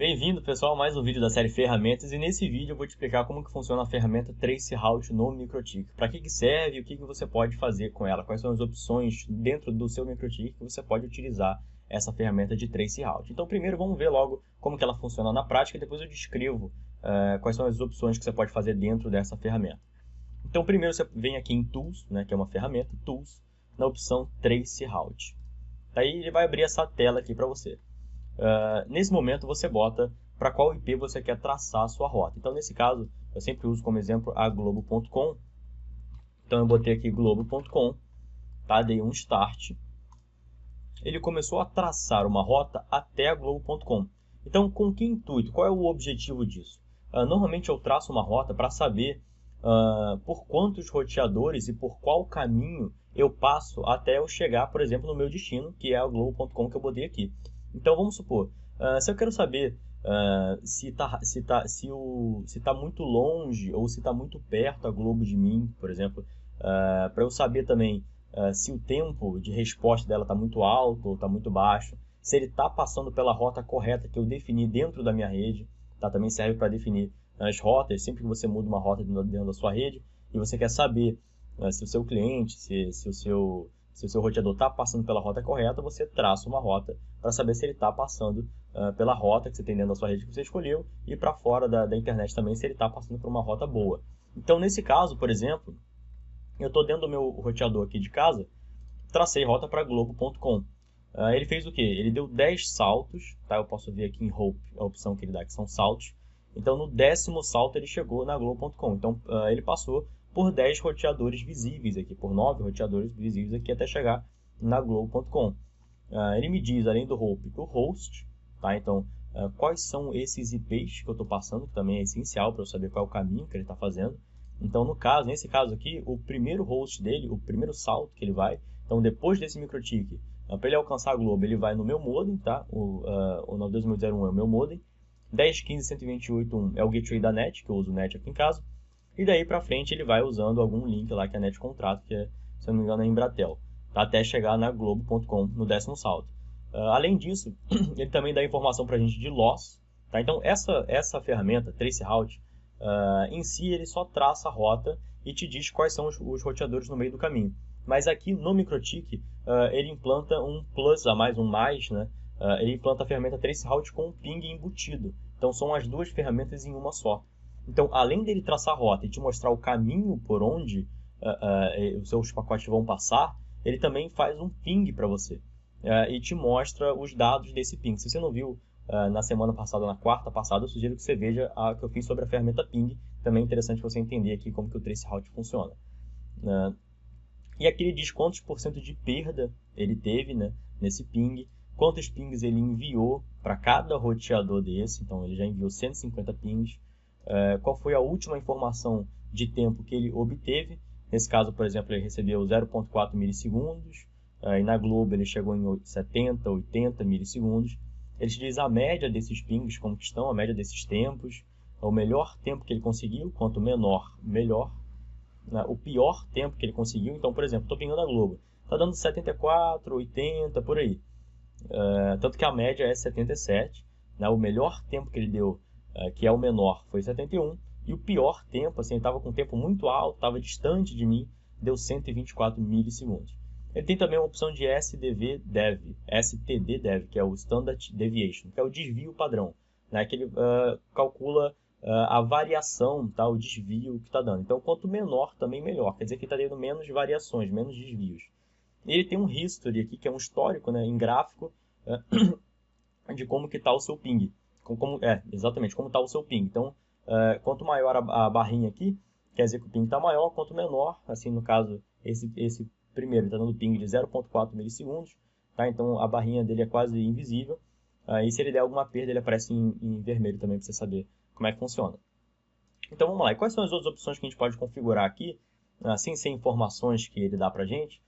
Bem-vindo, pessoal, a mais um vídeo da série Ferramentas, e nesse vídeo eu vou te explicar como que funciona a ferramenta Traceroute no MikroTik. Para que serve e o que você pode fazer com ela, quais são as opções dentro do seu MikroTik que você pode utilizar essa ferramenta de Traceroute. Então primeiro vamos ver logo como que ela funciona na prática e depois eu descrevo quais são as opções que você pode fazer dentro dessa ferramenta. Então primeiro você vem aqui em Tools, né, que é uma ferramenta, Tools, na opção Traceroute. Daí ele vai abrir essa tela aqui para você. Nesse momento você bota para qual IP você quer traçar a sua rota. Então nesse caso eu sempre uso como exemplo a globo.com. Então eu botei aqui globo.com, tá? Dei um start. Ele começou a traçar uma rota até a globo.com. Então com que intuito? Qual é o objetivo disso? Normalmente eu traço uma rota para saber por quantos roteadores e por qual caminho eu passo até eu chegar, por exemplo, no meu destino, que é a globo.com que eu botei aqui. Então vamos supor, se eu quero saber se tá muito longe ou se está muito perto a Globo de mim, por exemplo, para eu saber também se o tempo de resposta dela está muito alto ou está muito baixo, se ele está passando pela rota correta que eu defini dentro da minha rede, tá? Também serve para definir as rotas, sempre que você muda uma rota dentro da sua rede e você quer saber se o seu cliente, se o seu roteador está passando pela rota correta, você traça uma rota para saber se ele está passando pela rota que você tem dentro da sua rede que você escolheu e para fora da internet também, se ele está passando por uma rota boa. Então, nesse caso, por exemplo, eu estou dentro do meu roteador aqui de casa, tracei rota para globo.com. Ele fez o quê? Ele deu 10 saltos, tá? Eu posso ver aqui em Hope a opção que ele dá, que são saltos. Então, no 10º salto ele chegou na globo.com. Então, ele passou por 10 roteadores visíveis aqui, por 9 roteadores visíveis aqui até chegar na globo.com. Ele me diz, além do Hope, o host, tá? Então, quais são esses IPs que eu estou passando, que também é essencial para eu saber qual é o caminho que ele está fazendo. Então, nesse caso aqui, o primeiro host dele, o primeiro salto que ele vai, então depois desse MikroTik, para ele alcançar a Globo, ele vai no meu modem, tá? O 92001 é o meu modem, 10.15.128.1 é o gateway da NET, que eu uso o NET aqui em casa, e daí para frente ele vai usando algum link lá que a NET contrata, que é, se eu não me engano, é Embratel, tá? Até chegar na globo.com no 10º salto. Além disso, ele também dá informação para a gente de loss, tá? Então essa ferramenta, Traceroute, em si ele só traça a rota e te diz quais são os roteadores no meio do caminho. Mas aqui no MikroTik ele implanta um plus a mais, um mais, né? Ele implanta a ferramenta Traceroute com um ping embutido. Então são as duas ferramentas em uma só. Então, além dele traçar a rota e te mostrar o caminho por onde os seus pacotes vão passar, ele também faz um ping para você e te mostra os dados desse ping. Se você não viu na semana passada, na quarta passada, eu sugiro que você veja a que eu fiz sobre a ferramenta ping. Também é interessante você entender aqui como que o Traceroute funciona. E aqui ele diz quantos % de perda ele teve, né, nesse ping, quantos pings ele enviou para cada roteador desse. Então ele já enviou 150 pings. Qual foi a última informação de tempo que ele obteve. Nesse caso, por exemplo, ele recebeu 0.4 milissegundos, e na Globo ele chegou em 70, 80 milissegundos. Ele te diz a média desses pings, como que estão, a média desses tempos, o melhor tempo que ele conseguiu, quanto menor, melhor, né? O pior tempo que ele conseguiu. Então, por exemplo, estou pingando a Globo, está dando 74, 80, por aí. Tanto que a média é 77, né? O melhor tempo que ele deu, que é o menor, foi 71, e o pior tempo, assim, estava com um tempo muito alto, estava distante de mim, deu 124 milissegundos. Ele tem também uma opção de STD-Dev, que é o Standard Deviation, que é o desvio padrão, né? Que ele calcula a variação, tá? O desvio que está dando. Então, quanto menor, também melhor. Quer dizer que está dando menos variações, menos desvios. Ele tem um history aqui, que é um histórico, né, em gráfico, de como que está o seu ping. Exatamente, como está o seu ping. Então, quanto maior a barrinha aqui, quer dizer que o ping está maior, quanto menor, assim, no caso, esse primeiro está dando ping de 0.4 milissegundos, tá? Então a barrinha dele é quase invisível, e se ele der alguma perda, ele aparece em vermelho também, para você saber como é que funciona. Então vamos lá, e quais são as outras opções que a gente pode configurar aqui, sem ser informações que ele dá para a gente,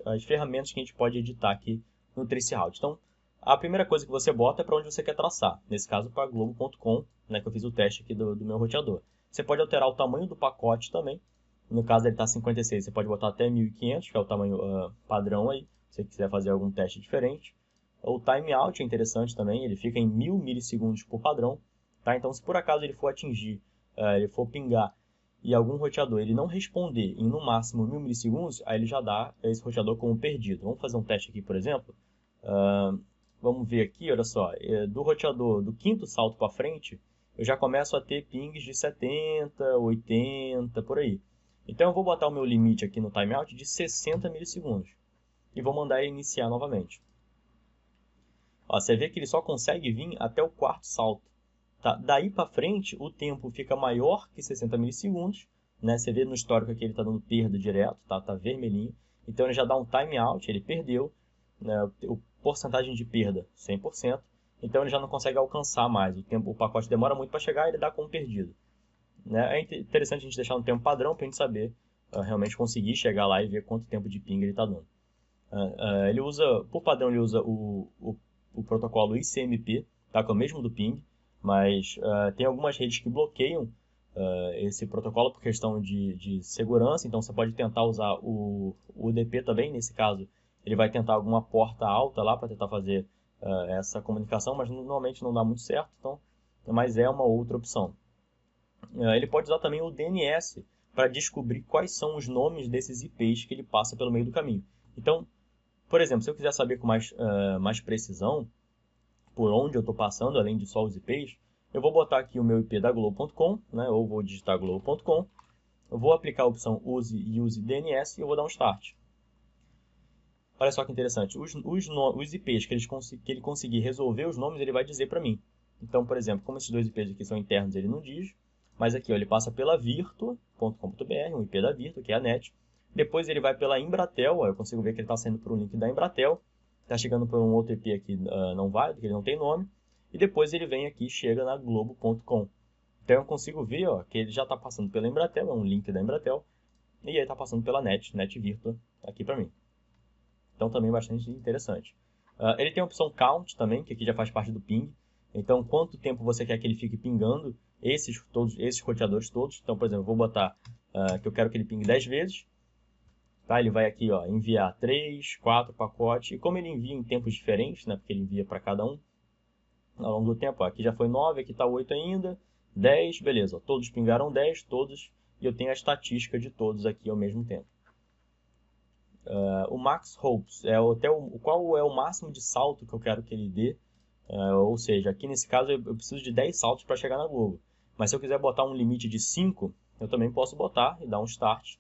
as ferramentas que a gente pode editar aqui no Traceroute. Então, a primeira coisa que você bota é para onde você quer traçar. Nesse caso, para globo.com, né, que eu fiz o teste aqui do meu roteador. Você pode alterar o tamanho do pacote também. No caso, ele está 56, você pode botar até 1500, que é o tamanho padrão aí, se você quiser fazer algum teste diferente. O timeout é interessante também, ele fica em 1000 milissegundos por padrão. Tá? Então, se por acaso ele for atingir, ele for pingar, e algum roteador ele não responder em no máximo 1000 milissegundos, aí ele já dá esse roteador como perdido. Vamos fazer um teste aqui, por exemplo. Vamos ver aqui, olha só, do roteador do quinto salto para frente, eu já começo a ter pings de 70, 80, por aí. Então eu vou botar o meu limite aqui no timeout de 60 milissegundos. E vou mandar ele iniciar novamente. Ó, você vê que ele só consegue vir até o quarto salto. Tá? Daí para frente, o tempo fica maior que 60 milissegundos. Né? Você vê no histórico aqui ele está dando perda direto, tá vermelhinho. Então ele já dá um timeout, ele perdeu. Né? O porcentagem de perda, 100%. Então ele já não consegue alcançar mais. O pacote demora muito para chegar e ele dá como perdido. Né? É interessante a gente deixar um tempo padrão para a gente saber realmente conseguir chegar lá e ver quanto tempo de ping ele está dando. Ele usa, por padrão, ele usa o protocolo ICMP, tá? Que é o mesmo do ping, mas tem algumas redes que bloqueiam esse protocolo por questão de segurança, então você pode tentar usar o UDP também, nesse caso ele vai tentar alguma porta alta lá para tentar fazer essa comunicação, mas normalmente não dá muito certo, então, mas é uma outra opção. Ele pode usar também o DNS para descobrir quais são os nomes desses IPs que ele passa pelo meio do caminho. Então, por exemplo, se eu quiser saber com mais precisão por onde eu estou passando, além de só os IPs, eu vou botar aqui o meu IP da Globo.com, né, ou vou digitar Globo.com, eu vou aplicar a opção Use DNS e eu vou dar um Start. Olha só que interessante, os IPs que ele conseguir resolver os nomes, ele vai dizer para mim. Então, por exemplo, como esses dois IPs aqui são internos, ele não diz, mas aqui ó, ele passa pela virtua.com.br, um IP da Virtua, que é a NET. Depois ele vai pela Embratel, ó, eu consigo ver que ele está saindo por um link da Embratel. Está chegando por um outro IP aqui não válido, que ele não tem nome. E depois ele vem aqui e chega na Globo.com. Então eu consigo ver ó, que ele já está passando pela Embratel, é um link da Embratel. E aí está passando pela NET Virtua, aqui para mim. Então também bastante interessante. Ele tem a opção Count também, que aqui já faz parte do ping. Então quanto tempo você quer que ele fique pingando esses roteadores todos. Então, por exemplo, eu vou botar que eu quero que ele pingue 10 vezes. Tá? Ele vai aqui ó, enviar 3, 4 pacotes. E como ele envia em tempos diferentes, né, porque ele envia para cada um, ao longo do tempo, ó, aqui já foi 9, aqui está 8 ainda, 10, beleza. Ó, todos pingaram 10, todos, e eu tenho a estatística de todos aqui ao mesmo tempo. O Max Hopes, qual é o máximo de salto que eu quero que ele dê. Ou seja, aqui nesse caso eu preciso de 10 saltos para chegar na Globo. Mas se eu quiser botar um limite de 5, eu também posso botar e dar um Start.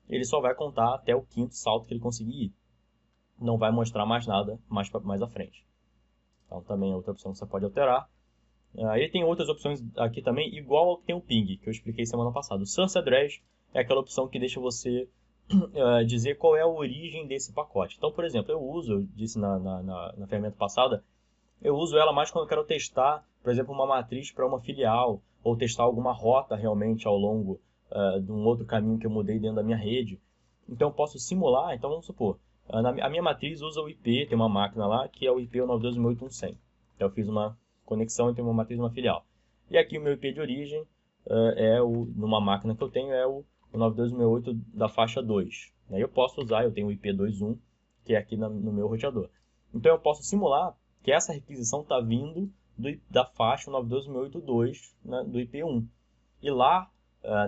Ele só vai contar até o quinto salto que ele conseguir ir. Não vai mostrar mais nada mais à frente. Então também é outra opção que você pode alterar. Ele tem outras opções aqui também, igual ao que tem o ping, que eu expliquei semana passada. O Source Address é aquela opção que deixa você dizer qual é a origem desse pacote. Então, por exemplo, eu disse na ferramenta passada, eu uso ela mais quando eu quero testar, por exemplo, uma matriz para uma filial, ou testar alguma rota realmente ao longo de um outro caminho que eu mudei dentro da minha rede. Então eu posso simular, então vamos supor, a minha matriz usa o IP, tem uma máquina lá, que é o IP 92.168.100. Então eu fiz uma conexão entre uma matriz e uma filial. E aqui o meu IP de origem, numa máquina que eu tenho, é o 92.168 da faixa 2. Aí eu posso usar, eu tenho o IP 2.1, que é aqui no meu roteador. Então eu posso simular que essa requisição está vindo da faixa 92.168.2, né, do IP1. E lá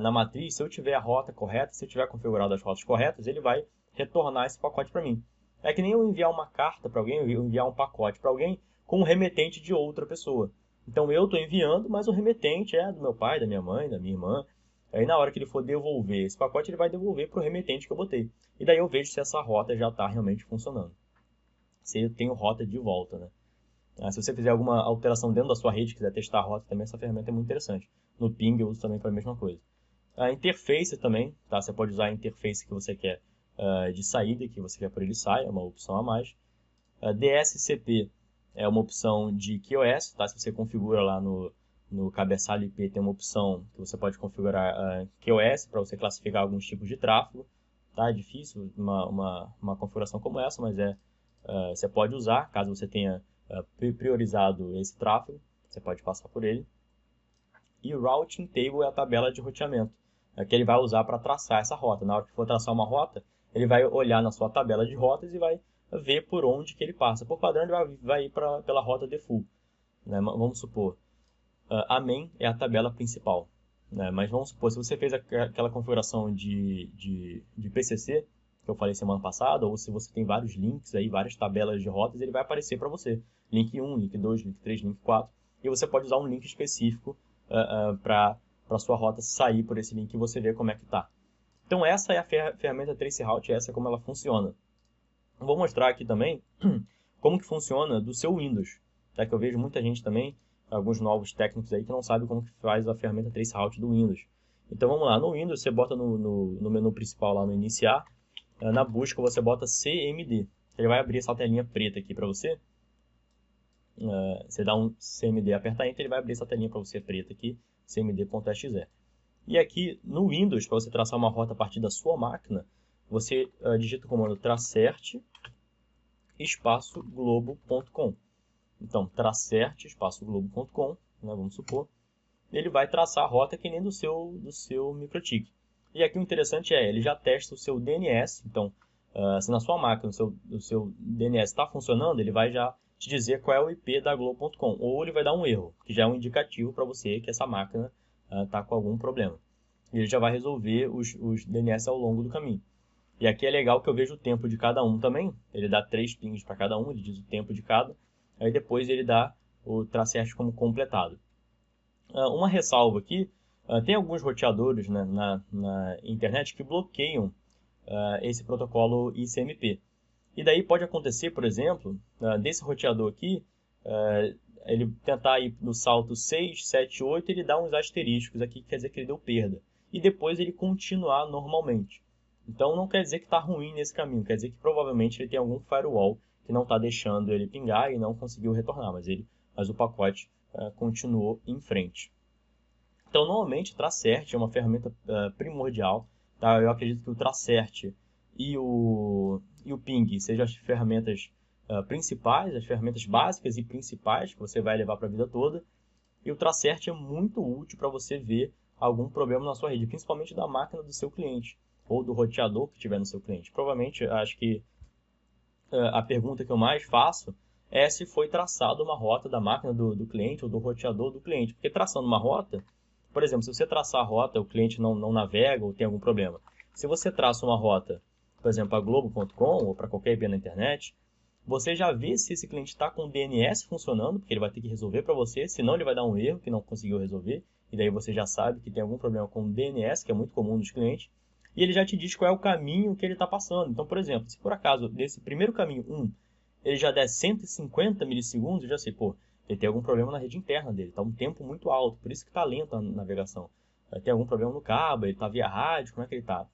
na matriz, se eu tiver a rota correta, se eu tiver configurado as rotas corretas, ele vai retornar esse pacote para mim. É que nem eu enviar uma carta para alguém, eu enviar um pacote para alguém com um remetente de outra pessoa. Então eu estou enviando, mas o remetente é do meu pai, da minha mãe, da minha irmã. Aí na hora que ele for devolver esse pacote, ele vai devolver para o remetente que eu botei. E daí eu vejo se essa rota já está realmente funcionando. Se eu tenho rota de volta, né? Se você fizer alguma alteração dentro da sua rede, quiser testar a rota também, essa ferramenta é muito interessante. No ping eu uso também para a mesma coisa. A interface também, tá? Você pode usar a interface que você quer de saída, que você quer por ele sai, é uma opção a mais. DSCP é uma opção de QoS, tá? Se você configura lá no cabeçalho IP, tem uma opção que você pode configurar QoS para você classificar alguns tipos de tráfego. Tá? É difícil uma configuração como essa, mas você pode usar, caso você tenha priorizado esse tráfego, você pode passar por ele. E o Routing Table é a tabela de roteamento, que ele vai usar para traçar essa rota. Na hora que for traçar uma rota, ele vai olhar na sua tabela de rotas e vai ver por onde que ele passa. Por padrão, ele vai ir pela rota default, né? Vamos supor, a main é a tabela principal, né? Mas vamos supor, se você fez aquela configuração de PCC, que eu falei semana passada, ou se você tem vários links, aí, várias tabelas de rotas, ele vai aparecer para você. Link 1, link 2, link 3, link 4, e você pode usar um link específico para a sua rota sair por esse link e você ver como é que está. Então essa é a ferramenta Traceroute, essa é como ela funciona. Vou mostrar aqui também como que funciona do seu Windows, tá? Que eu vejo muita gente também, alguns novos técnicos aí que não sabem como que faz a ferramenta Traceroute do Windows. Então vamos lá, no Windows você bota no menu principal lá no iniciar, na busca você bota CMD, ele vai abrir essa telinha preta aqui para você. Você dá um CMD, aperta Enter, ele vai abrir essa telinha para você preta aqui, cmd.exe. E aqui no Windows, para você traçar uma rota a partir da sua máquina, você digita o comando tracert espaço globo.com. Então, tracert espaço globo.com, né, vamos supor, ele vai traçar a rota que nem do seu MikroTik. E aqui o interessante ele já testa o seu DNS, então, se na sua máquina o seu DNS está funcionando, ele vai já te dizer qual é o IP da globo.com, ou ele vai dar um erro, que já é um indicativo para você que essa máquina está com algum problema. E ele já vai resolver os DNS ao longo do caminho. E aqui é legal que eu vejo o tempo de cada um também. Ele dá 3 pings para cada um, ele diz o tempo de cada. Aí depois ele dá o tracert como completado. Uma ressalva aqui, tem alguns roteadores, né, na internet que bloqueiam esse protocolo ICMP. E daí pode acontecer, por exemplo, desse roteador aqui, ele tentar ir no salto 6, 7, 8, ele dá uns asteriscos aqui, que quer dizer que ele deu perda. E depois ele continuar normalmente. Então não quer dizer que está ruim nesse caminho, quer dizer que provavelmente ele tem algum firewall que não está deixando ele pingar e não conseguiu retornar, mas o pacote continuou em frente. Então normalmente o Tracert é uma ferramenta primordial, tá? Eu acredito que o Tracert e o ping sejam as ferramentas principais, as ferramentas básicas e principais que você vai levar para a vida toda. E o Tracert é muito útil para você ver algum problema na sua rede, principalmente da máquina do seu cliente ou do roteador que tiver no seu cliente. Provavelmente, acho que a pergunta que eu mais faço é se foi traçada uma rota da máquina do cliente ou do roteador do cliente. Porque traçando uma rota, por exemplo, se você traçar a rota, o cliente não navega ou tem algum problema. Se você traça uma rota, por exemplo, para globo.com ou para qualquer IP na internet, você já vê se esse cliente está com o DNS funcionando, porque ele vai ter que resolver para você, senão ele vai dar um erro que não conseguiu resolver, e daí você já sabe que tem algum problema com o DNS, que é muito comum nos clientes, e ele já te diz qual é o caminho que ele está passando. Então, por exemplo, se por acaso desse primeiro caminho 1, ele já der 150 milissegundos, eu já sei, pô, ele tem algum problema na rede interna dele, está um tempo muito alto, por isso que está lenta a navegação. Tem algum problema no cabo, ele está via rádio, como é que ele está?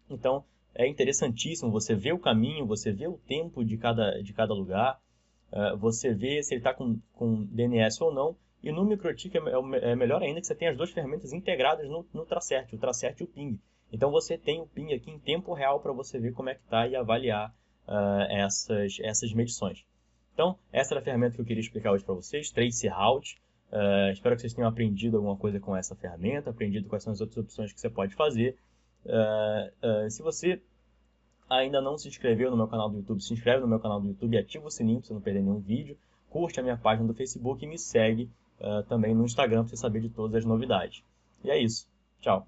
Então, é interessantíssimo você ver o caminho, você ver o tempo de cada lugar, você vê se ele está com DNS ou não, e no MikroTik é melhor ainda que você tem as duas ferramentas integradas no Tracert, o Tracert e o ping. Então você tem o ping aqui em tempo real para você ver como é que está e avaliar essas medições. Então, essa era a ferramenta que eu queria explicar hoje para vocês, Traceroute. Espero que vocês tenham aprendido alguma coisa com essa ferramenta, aprendido quais são as outras opções que você pode fazer. Se você ainda não se inscreveu no meu canal do YouTube, se inscreve no meu canal do YouTube e ativa o sininho para você não perder nenhum vídeo. Curte a minha página do Facebook e me segue também no Instagram para você saber de todas as novidades. E é isso. Tchau.